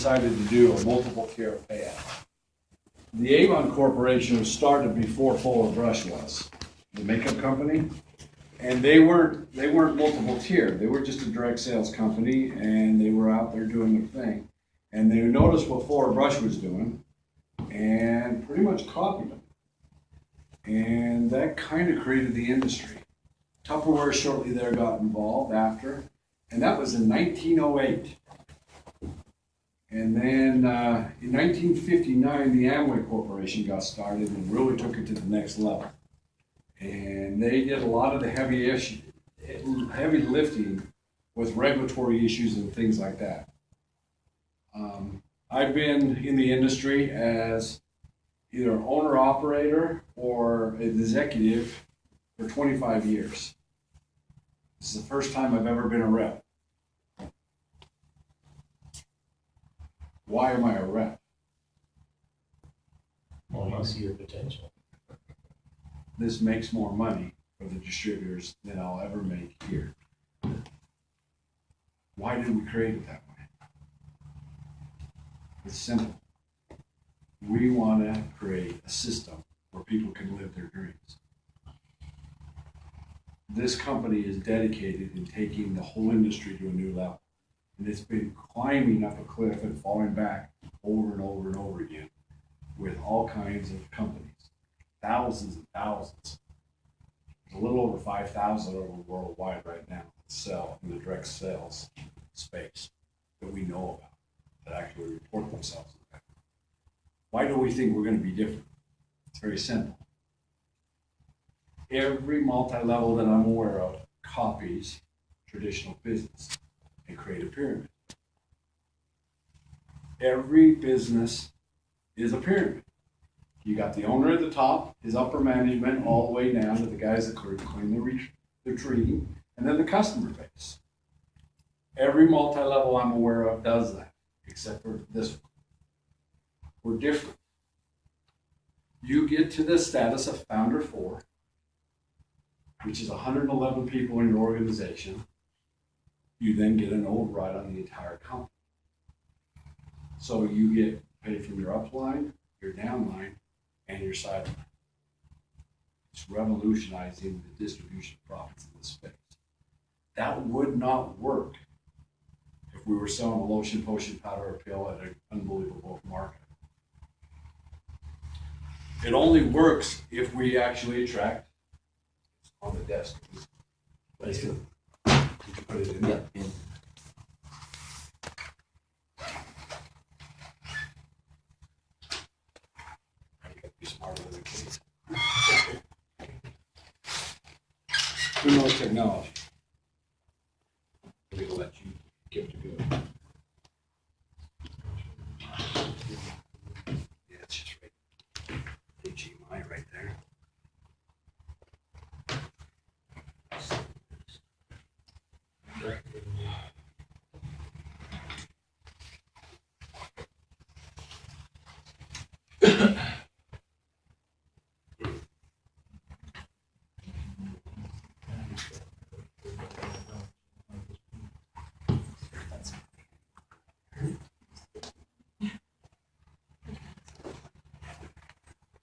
decided to do a multiple tier payout. The Avon Corporation was started before Fuller Brush was, the makeup company. And they weren't multiple tier. They were just a direct sales company, and they were out there doing their thing. And they noticed what Fuller Brush was doing, and pretty much copied them. And that kind of created the industry. Tupperware shortly there got involved after, and that was in 1908. And then in 1959, the Amway Corporation got started and really took it to the next level. And they did a lot of the heavy lifting with regulatory issues and things like that. I've been in the industry as either an owner-operator or an executive for 25 years. This is the first time I've ever been a rep. Why am I a rep? Well, you see your potential. This makes more money for the distributors than I'll ever make here. Why did we create it that way? It's simple. We want to create a system where people can live their dreams. This company is dedicated in taking the whole industry to a new level. And it's been climbing up a cliff and falling back over and over and over again with all kinds of companies. Thousands and thousands. There's a little over 5,000 over worldwide right now that sell in the direct sales space that we know about, that actually report themselves. Why do we think we're going to be different? It's very simple. Every multi-level that I'm aware of copies traditional business and create a pyramid. Every business is a pyramid. You got the owner at the top, his upper management, all the way down to the guys that clean the tree, and then the customer base. Every multi-level I'm aware of does that, except for this one. We're different. You get to the status of Founder 4, which is 111 people in your organization. You then get an override on the entire company. So you get paid from your upline, your downline, and your sideline. It's revolutionizing the distribution of profits in this space. That would not work if we were selling a lotion, potion, powder, or pill at an unbelievable market. It only works if we actually attract. It's on the desk. Did you put it in? Yeah. In. Be smarter than the kids. Who knows technology? Maybe it'll let you give it to good. Yeah, it's just right. HDMI right there.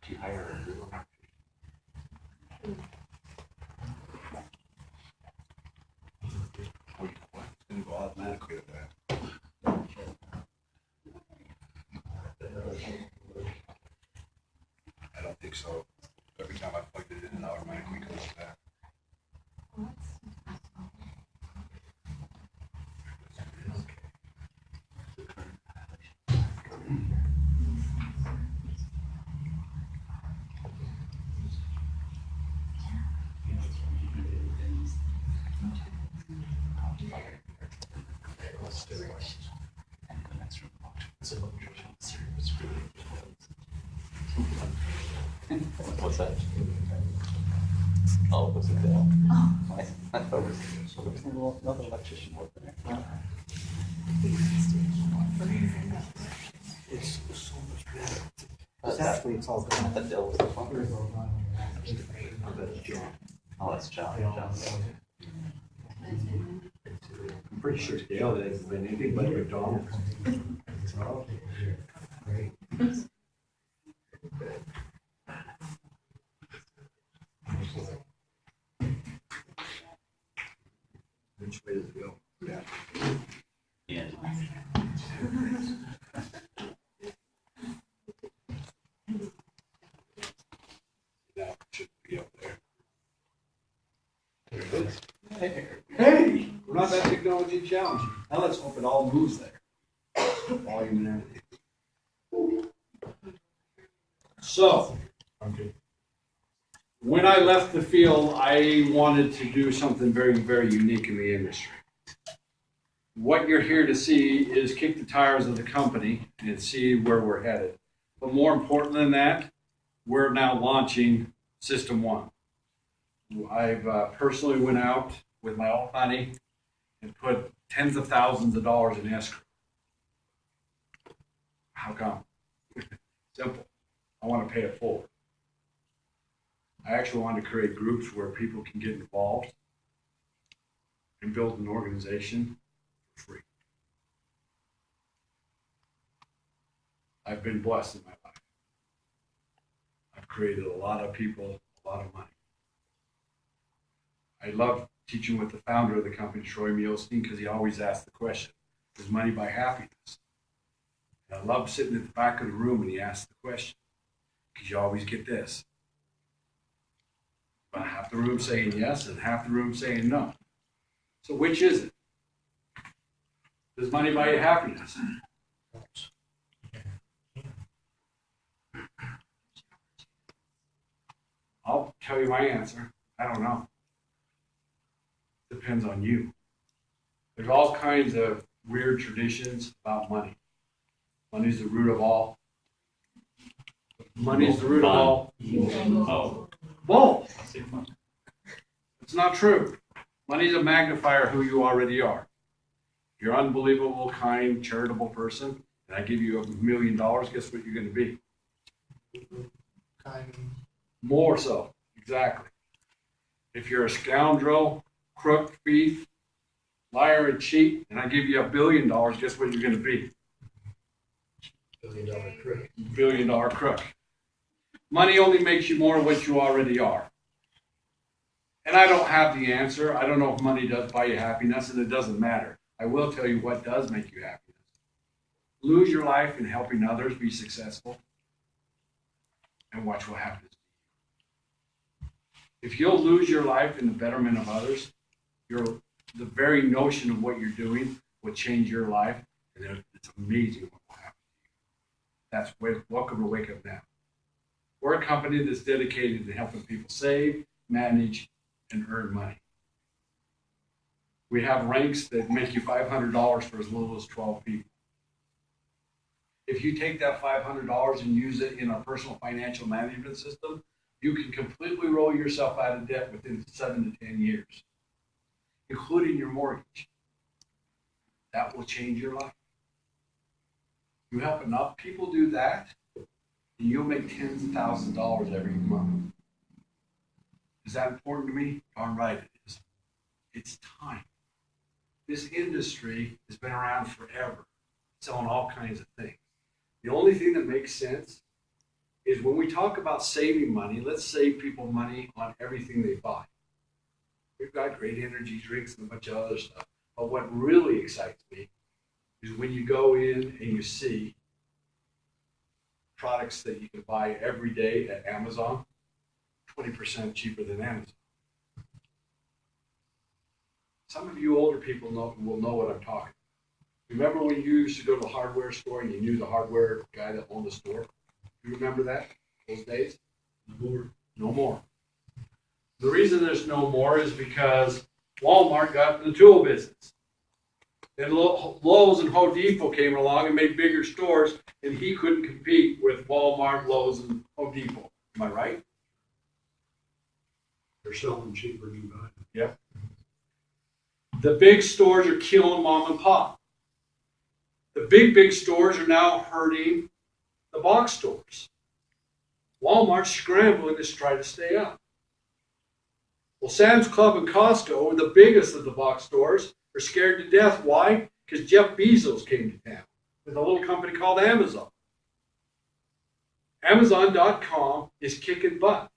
You hire a Google. What? It's going to go automatically at that. I don't think so. Every time I plugged it in, it automatically goes back. What's that? Oh, what's it there? I thought it was another electrician working there. It's so much better. Actually, it's all gone. That Dell was the plumber. Oh, that's John. I'm pretty sure Dale hasn't been anything but McDonald's. Way to go. Yeah. Yeah. Now it should be up there. There it is. Hey. Hey, we're not that technology challenged. Now let's hope it all moves there. Volume and everything. So, when I left the field, I wanted to do something very, very unique in the industry. What you're here to see is kick the tires of the company and see where we're headed. But more important than that, we're now launching SystemWun. I've personally went out with my own money and put tens of thousands of dollars in escrow. How come? Simple. I want to pay it forward. I actually want to create groups where people can get involved and build an organization for free. I've been blessed in my life. I've created a lot of people, a lot of money. I love teaching with the founder of the company, Troy Mielstein, because he always asks the question, does money buy happiness? And I love sitting at the back of the room when he asks the question, because you always get this. About half the room saying yes and half the room saying no. So which is it? Does money buy you happiness? I'll tell you my answer. I don't know. Depends on you. There's all kinds of weird traditions about money. Money's the root of all. Money's the root of all. Oh. Bull. It's not true. Money's a magnifier of who you already are. If you're an unbelievable, kind, charitable person, and I give you $1 million, guess what you're going to be? Kind. More so. Exactly. If you're a scoundrel, crook, thief, liar, and cheat, and I give you $1 billion, guess what you're going to be? $1 billion crook. $1 billion crook. Money only makes you more of what you already are. And I don't have the answer. I don't know if money does buy you happiness, and it doesn't matter. I will tell you what does make you happiness. Lose your life in helping others be successful, and watch what happens. If you'll lose your life in the betterment of others, the very notion of what you're doing will change your life, and it's amazing what will happen to you. That's welcome to Wake Up Now. We're a company that's dedicated to helping people save, manage, and earn money. We have ranks that make you $500 for as little as 12 people. If you take that $500 and use it in our personal financial management system, you can completely roll yourself out of debt within 7 to 10 years, including your mortgage. That will change your life. You help enough people do that, and you'll make tens of thousands of dollars every month. Is that important to me? Darn right it is. It's time. This industry has been around forever, selling all kinds of things. The only thing that makes sense is when we talk about saving money, let's save people money on everything they buy. We've got great energy drinks and a bunch of other stuff. But what really excites me is when you go in and you see products that you can buy every day at Amazon, 20% cheaper than Amazon. Some of you older people will know what I'm talking about. Remember when you used to go to the hardware store and you knew the hardware guy that owned the store? You remember that, those days? No more. No more. The reason there's no more is because Walmart got in the tool business. Then Lowe's and Home Depot came along and made bigger stores, and he couldn't compete with Walmart, Lowe's, and Home Depot. Am I right? They're selling cheaper than you buy. Yeah. The big stores are killing mom and pop. The big stores are now hurting the box stores. Walmart's scrambling to try to stay up. Well, Sam's Club and Costco, the biggest of the box stores, are scared to death. Why? Because Jeff Bezos came to town with a little company called Amazon. Amazon.com is kicking butt.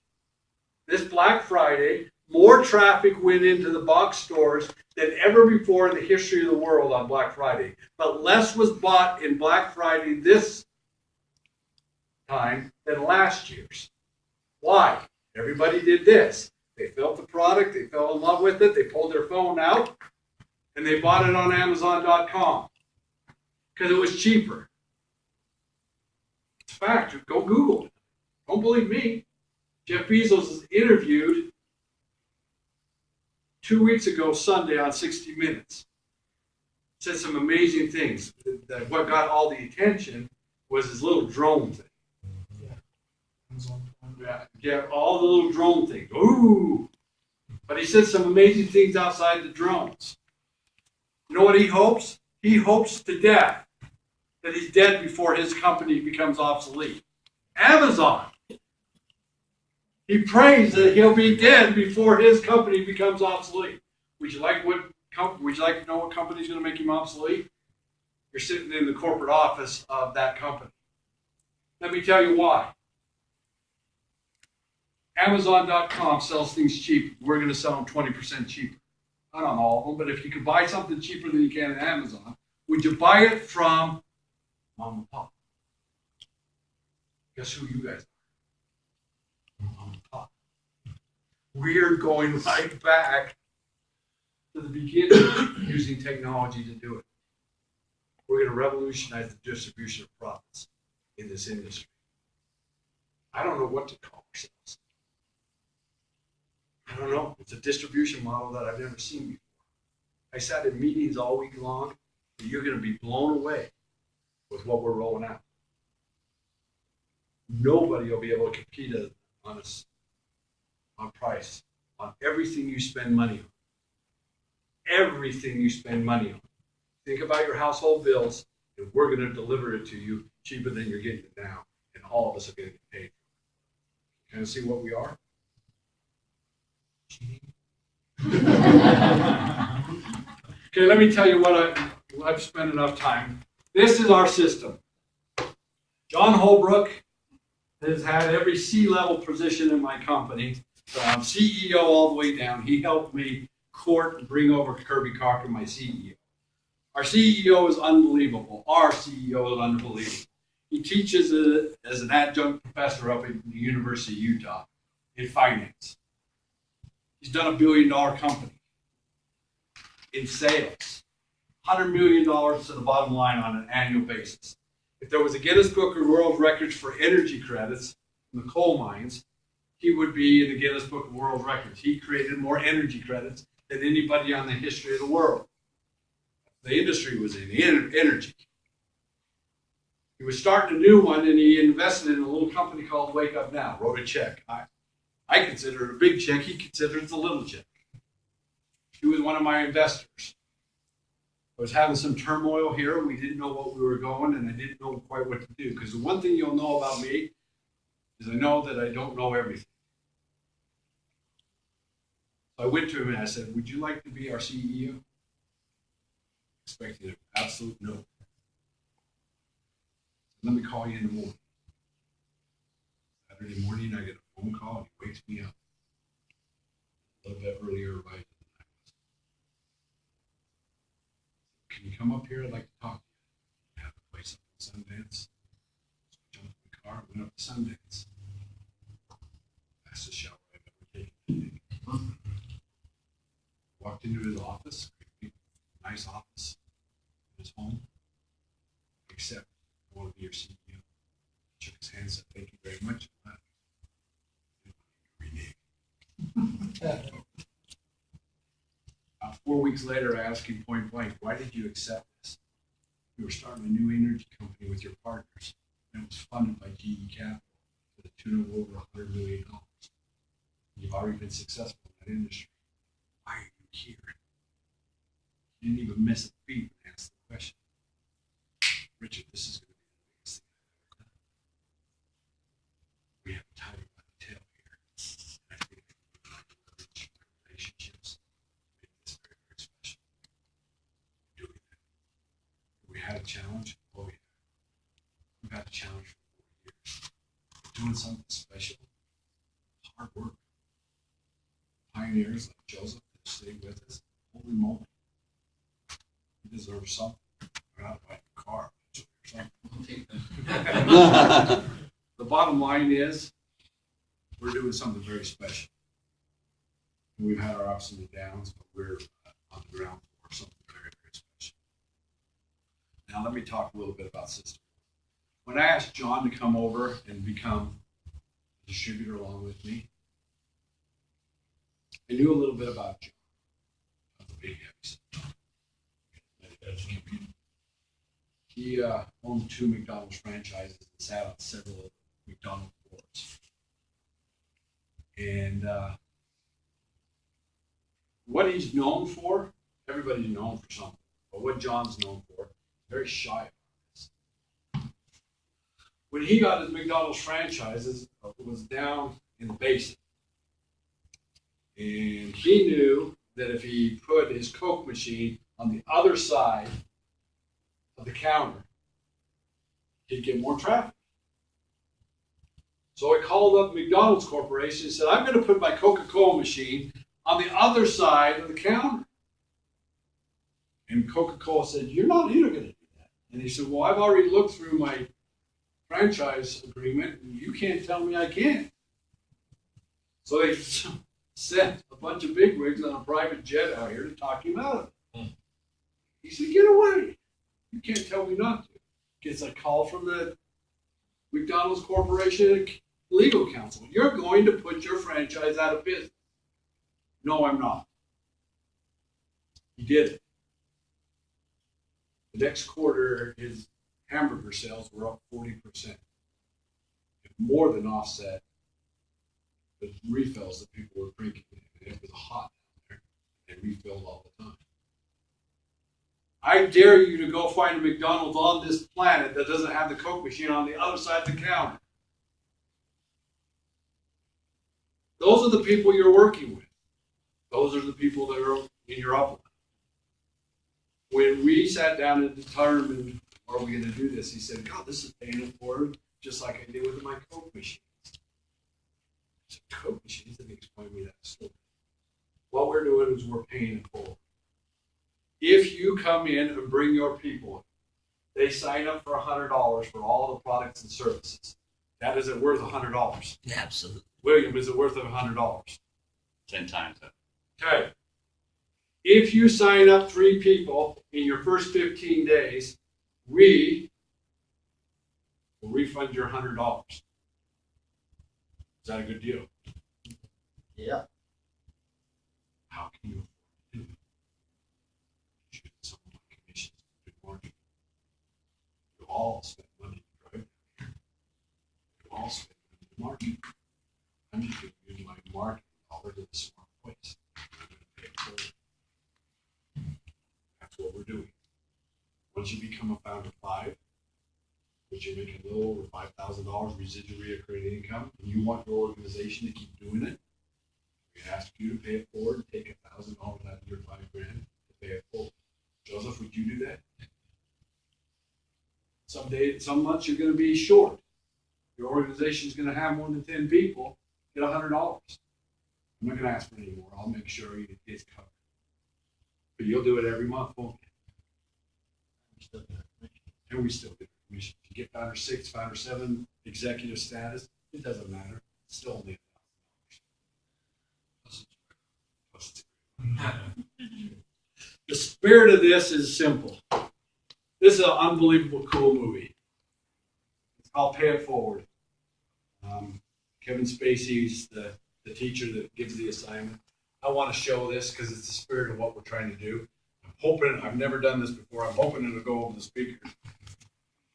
This Black Friday, More traffic went into the box stores than ever before in the history of the world on Black Friday. But less was bought in Black Friday this time than last year's. Why? Everybody did this. They felt the product, they fell in love with it, they pulled their phone out, and they bought it on Amazon.com because it was cheaper. It's a fact. Go Google it. Don't believe me. Jeff Bezos is interviewed 2 weeks ago, Sunday, on 60 Minutes. Said some amazing things. That what got all the attention was his little drone thing. Yeah, all the little drone things. Ooh! But he said some amazing things outside the drones. You know what he hopes? He hopes to death that he's dead before his company becomes obsolete. Amazon. He prays that he'll be dead before his company becomes obsolete. Would you like to know what company is going to make him obsolete? You're sitting in the corporate office of that company. Let me tell you why. Amazon.com sells things cheap. We're going to sell them 20% cheaper. Not on all of them, but if you could buy something cheaper than you can at Amazon, would you buy it from mom and pop? Guess who you guys are? Mom and pop. We're going right back to the beginning using technology to do it. We're going to revolutionize the distribution of profits in this industry. I don't know what to call ourselves. I don't know. It's a distribution model that I've never seen before. I sat in meetings all week long, and you're going to be blown away with what we're rolling out. Nobody will be able to compete on us on price, on everything you spend money on. Everything you spend money on. Think about your household bills, and we're going to deliver it to you cheaper than you're getting it now, and all of us are going to get paid. Kind of see what we are? Okay, let me tell you what I've spent enough time. This is our system. John Holbrook has had every C-level position in my company, from CEO all the way down. He helped me court and bring over Kirby Cochran, my CEO. Our CEO is unbelievable. Our CEO is unbelievable. He teaches as an adjunct professor up at the University of Utah in finance. He's done $1 billion company in sales, $100 million to the bottom line on an annual basis. If there was a Guinness Book of World Records for energy credits in the coal mines, he would be in the Guinness Book of World Records. He created more energy credits than anybody on the history of the world. The industry was in energy. He was starting a new one, and he invested in a little company called WakeUpNow. Wrote a check. I consider it a big check. He considered it a little check. He was one of my investors. I was having some turmoil here. We didn't know what we were going, and I didn't know quite what to do. Because the one thing you'll know about me is I know that I don't know everything. So I went to him and I said, "Would you like to be our CEO?" Expecting an absolute no. Let me call you in the morning. Saturday morning, I get a phone call and he wakes me up. A little bit earlier, right? Can you come up here? I'd like to talk to you. I have a place up in Sundance. So I jumped in the car and went up to Sundance. Fastest shower I've ever taken. Walked into his office, nice office in his home. Except I want to be your CEO. He shook his hand and said, "Thank you very much." Renege. 4 weeks later, I asked him point blank, "Why did you accept this? You were starting a new energy company with your partners, and it was funded by GE Capital to the tune of over $100 million. You've already been successful in that industry. Why are you here?" He didn't even miss a beat and ask the question. "Richard, this is going to be the biggest thing I've ever done. We have a title by the tail here. And I think we like to leverage my relationships to make this very, very special. We're doing that. We had a challenge. Oh, yeah. We've had a challenge for 4 years. We're doing something special. Hard work. Pioneering pioneers like Joseph that stayed with us, holy moly, he deserves something. We're not buying a car. The bottom line is, we're doing something very special. We've had our ups and downs, but we're on the ground for something very, very special. Now, let me talk a little bit about SystemWun. When I asked John to come over and become a distributor along with me, I knew a little bit about John. The big heavy. He owned 2 McDonald's franchises and sat on several McDonald's boards. And what he's known for, everybody's known for something. But what John's known for, very shy about this. When he got his McDonald's franchises, it was down in the basement. And he knew that if he put his Coke machine on the other side of the counter, he'd get more traffic. So I called up McDonald's Corporation and said, I'm going to put my Coca-Cola machine on the other side of the counter. And Coca-Cola said, you're not going to do that. And he said, well, I've already looked through my franchise agreement, and you can't tell me I can't. So they sent a bunch of bigwigs on a private jet out here to talk him out of it. He said, get away. You can't tell me not to. Gets a call from the McDonald's Corporation legal counsel. You're going to put your franchise out of business. No, I'm not. He did it. The next quarter, his hamburger sales were up 40%. It more than offset the refills that people were drinking. It was hot down there. They refilled all the time. I dare you to go find a McDonald's on this planet that doesn't have the Coke machine on the other side of the counter. Those are the people you're working with. Those are the people that are in your upline. When we sat down and determined, are we going to do this? He said, God, this is paying it forward, just like I did with my Coke machines. I said, Coke machines? Didn't explain me that story. What we're doing is we're paying it forward. If you come in and bring your people, they sign up for $100 for all the products and services. That is it worth $100? Yeah, absolutely. William, is it worth $100? 10 times that. Okay. If you sign up 3 people in your first 15 days, we will refund your $100. Is that a good deal? Yeah. How can you afford to do it? You should have someone like commissions to do marketing. You all spend money to drive down here. You all spend money to market. I'm just going to use my marketing dollar in a smart place. I'm going to pay it forward. That's what we're doing. Once you become a founder 5, which you're making a little over $5,000 residual-reocurring income, and you want your organization to keep doing it, we ask you to pay it forward and take $1,000 out of your $5,000 to pay it forward. Joseph, would you do that? Some months you're going to be short. Your organization is going to have more than 10 people. Get $100. I'm not going to ask for any more. I'll make sure it gets covered. But you'll do it every month, won't you? And we still get a commission. If you get founder 6, founder 7, executive status, it doesn't matter. It's still only $1,000. The spirit of this is simple. This is an unbelievable cool movie. It's called Pay It Forward. Kevin Spacey's the teacher that gives the assignment. I want to show this because it's the spirit of what we're trying to do. I'm hoping, I've never done this before, I'm hoping it'll go over the speakers.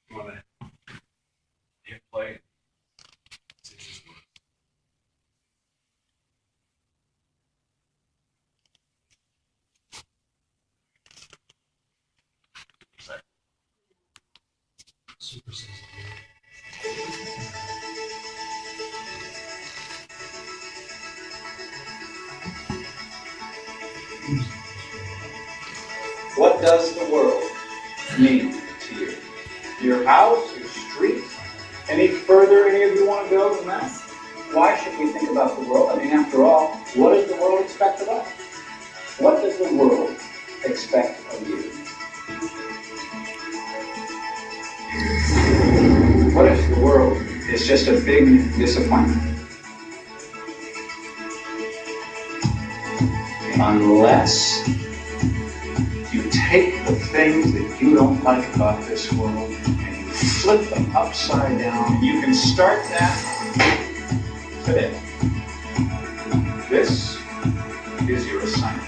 You want to hit play? See if this works. Super sensitive. What does the world mean to you? Your house, your street? Any further any of you want to go than that? Why should we think about the world? I mean, after all, what does the world expect of us? What does the world expect of you? What if the world is just a big disappointment? Unless you take the things that you don't like about this world and you flip them upside down, you can start that today. This is your assignment.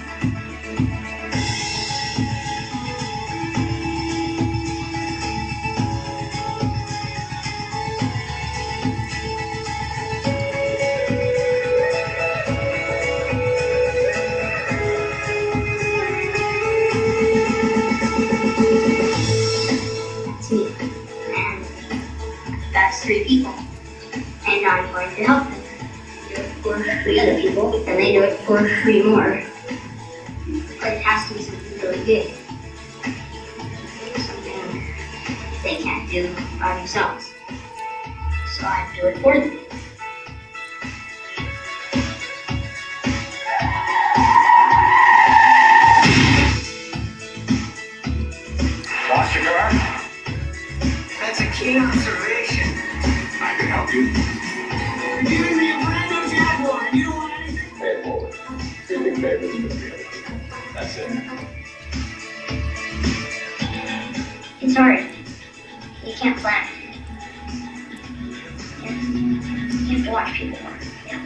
It's me. And that's 3 people. And I'm going to help them. Do it for 3 other people, and they do it for 3 more. But it has to be something really big. Something they can't do by themselves. So I do it for them. Lost your car? That's a keen observation. I can help you. You're giving me a brand new Jaguar and you don't want anything? Pay it forward. 2 big favors for the other people. That's it. It's hard. You can't plan. You have to watch people work. Yeah.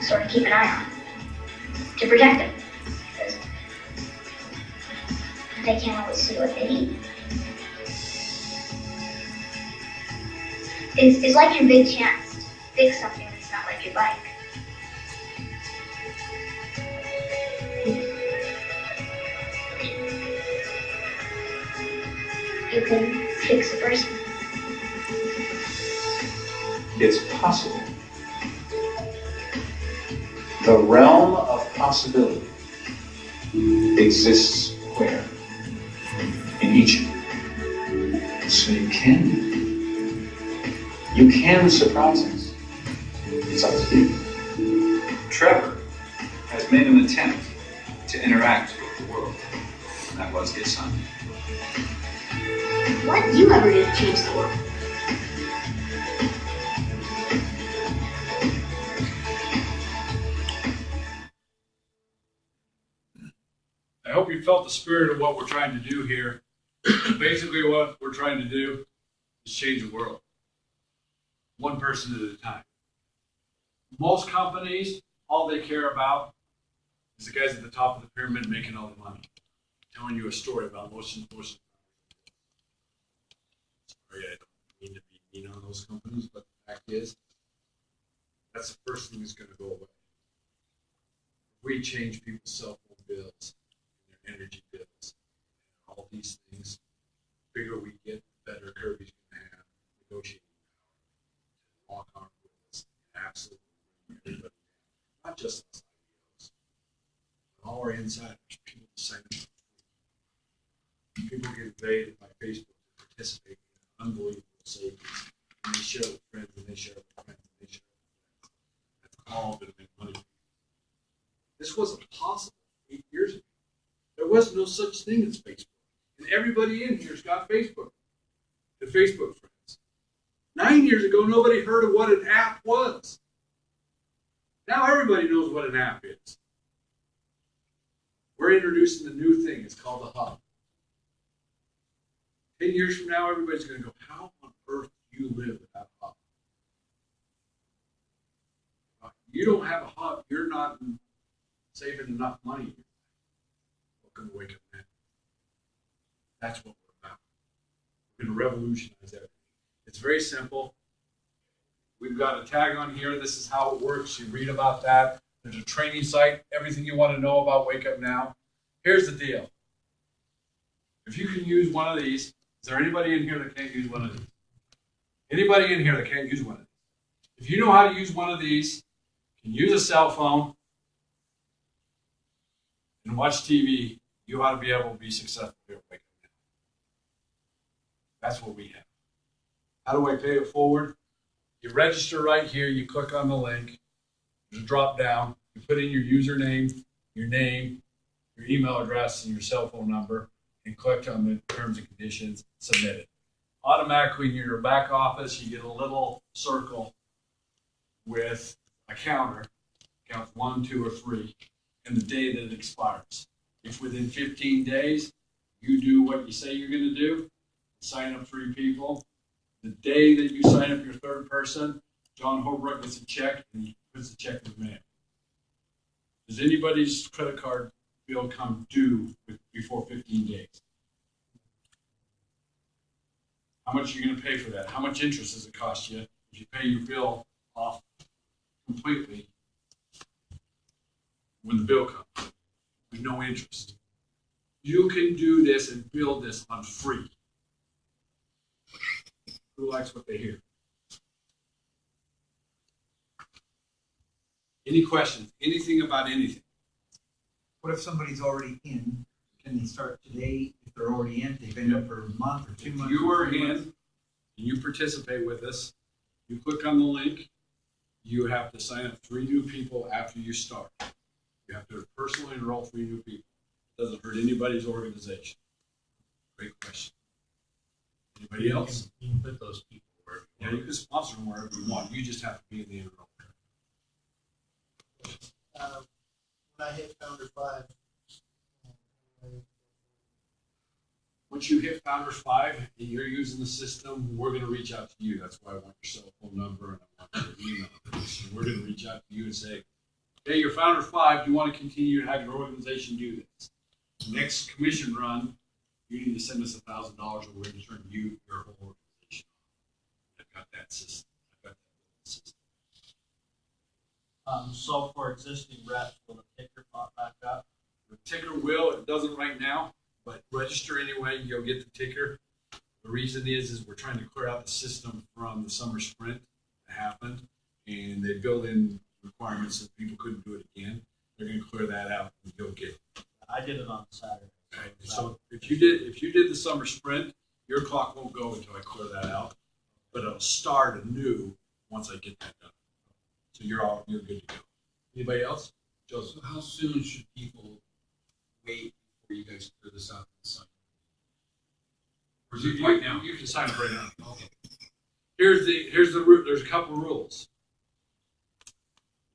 Sort of keep an eye on. To protect them. Because they can't always see what they need. It's like your big chance to fix something that's not like your bike. You can fix a person. It's possible. The realm of possibility exists where? In each of you. So you can. You can surprise us. It's up to you. Trevor has made an attempt to interact with the world. That was his son. What do you ever do to change the world? I hope you felt the spirit of what we're trying to do here. Basically, what we're trying to do is change the world, one person at a time. Most companies, all they care about is the guys at the top of the pyramid making all the money, telling you a story about motion. Sorry, I don't mean to be mean on those companies, but the fact is, that's the first thing that's going to go away. If we change people's cell phone bills, their energy bills, all these things, the bigger we get, the better Kirby's going to have negotiating power, walk on with us, absolutely everybody, not just us IEOs, but all our insiders, people sign up. People get invaded by Facebook to participate in unbelievable savings, and they share with friends, and they share with friends, and they share with friends. That's all going to make money. This wasn't possible 8 years ago. There was no such thing as Facebook. And everybody in here's got Facebook. The Facebook friends. 9 years ago, nobody heard of what an app was. Now everybody knows what an app is. We're introducing a new thing. It's called a hub. 10 years from now, everybody's going to go, how on earth do you live without a hub? You don't have a hub, you're not saving enough money. Welcome to Wake Up Now. That's what we're about. We're going to revolutionize everything. It's very simple. We've got a tag on here. This is how it works. You read about that. There's a training site, everything you want to know about Wake Up Now. Here's the deal. If you can use one of these, is there anybody in here that can't use one of these? Anybody in here that can't use one of these? If you know how to use one of these, can use a cell phone and watch TV, you ought to be able to be successful here at Wake Up Now. That's what we have. How do I pay it forward? You register right here, you click on the link, there's a drop down, you put in your username, your name, your email address, and your cell phone number, and click on the terms and conditions, submit it. Automatically in your back office, you get a little circle with a counter, counts 1, 2, or 3, and the day that it expires. If within 15 days, you do what you say you're gonna do, sign up 3 people, the day that you sign up your 3rd person, John Holbrook gets a check and he puts the check in the mail. Does anybody's credit card bill come due before 15 days? How much are you gonna pay for that? How much interest does it cost you if you pay your bill off completely when the bill comes? With no interest. You can do this and build this on free. Who likes what they hear? Any questions? Anything about anything? What if somebody's already in? Can they start today if they're already in? They've been in for a month or 2 If months? you or are 3 in months? and you participate with us, you click on the link, you have to sign up 3 new people after you start. You have to personally enroll 3 new people. Doesn't hurt anybody's organization. Great question. Anybody else? You can put those people where. Yeah, you can sponsor them wherever you want. You just have to be in the enrollment. When I hit Founder 5, Once you hit Founders 5 and you're using the system, we're going to reach out to you. That's why I want your cell phone number and I want your email address. And we're going to reach out to you and say, hey, you're Founders 5. Do you want to continue to have your organization do this? Next commission run, you need to send us $1,000 or we're going to turn you, your whole organization on. I've got that system. I've got that system. so for existing reps, will the ticker pop back up? The ticker will, it doesn't right now, but register anyway, you'll get the ticker. The reason is we're trying to clear out the system from the summer sprint that happened, and they built in requirements that people couldn't do it again. They're gonna clear that out and you'll get it. I did it on Saturday. Okay? So if you did the summer sprint, your clock won't go until I clear that out, but it'll start anew once I get that done. So you're good to go. Anybody else? Joseph? So how soon should people wait before you guys clear this out and sign? Or is it right now? You can sign up right now. Okay. Here's the there's a couple of rules.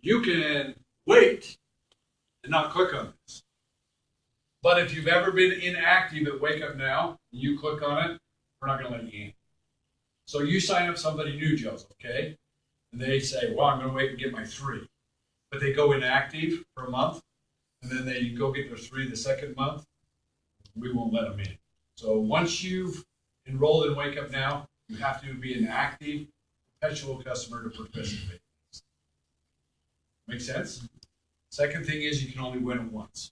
You can wait and not click on this. But if you've ever been inactive at Wake Up Now, and you click on it, we're not gonna let you in. So you sign up somebody new, Joseph, okay? And they say, well, I'm gonna wait and get my 3. But they go inactive for a month, and then they go get their 3 the second month, we won't let them in. So once you've enrolled in Wake Up Now, you have to be an active, perpetual customer to participate. Make sense? Second thing is you can only win it once.